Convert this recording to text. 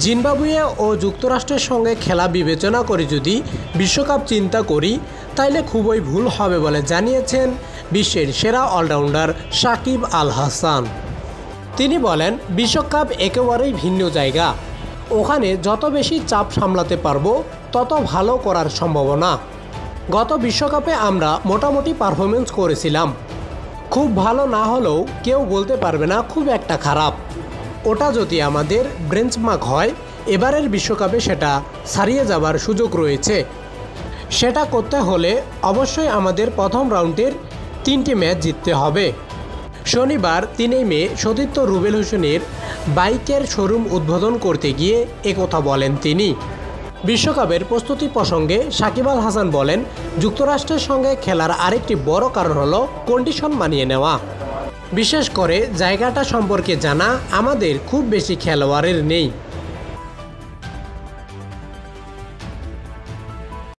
Zimbabwe ও যুক্তরাষ্ট্রের সঙ্গে খেলা বিবেচনা করে যদি বিশ্বকাপ চিন্তা করি তাইলে খুবই ভুল হবে বলে জানিয়েছেন বিশ্বের সেরা অলরাউন্ডার সাকিব আল হাসান। তিনি বলেন, বিশ্বকাপ একেবারেই ভিন্ন জায়গা, ওখানে যত বেশি চাপ সামলাতে পারবো তত ভালো করার সম্ভাবনা। গত বিশ্বকাপে আমরা মোটামুটি পারফরমেন্স করেছিলাম, খুব ভালো না হলেও কেউ বলতে পারবে না খুব একটা খারাপ। ওটা যদি আমাদের বেঞ্চমার্ক হয়, এবারের বিশ্বকাপে সেটা ছাড়িয়ে যাবার সুযোগ রয়েছে। সেটা করতে হলে অবশ্যই আমাদের প্রথম রাউন্ডের 3টি ম্যাচ জিততে হবে। শনিবার 3 মে সতীর্থ রুবেল হোসেনের বাইকের শোরুম উদ্বোধন করতে গিয়ে একথা বলেন তিনি। বিশ্বকাপের প্রস্তুতি প্রসঙ্গে সাকিব আল হাসান বলেন, যুক্তরাষ্ট্রের সঙ্গে খেলার আরেকটি বড় কারণ হলো কন্ডিশন মানিয়ে নেওয়া। বিশেষ করে জায়গাটা সম্পর্কে জানা, আমাদের খুব বেশি খেলোয়াড়ের নেই।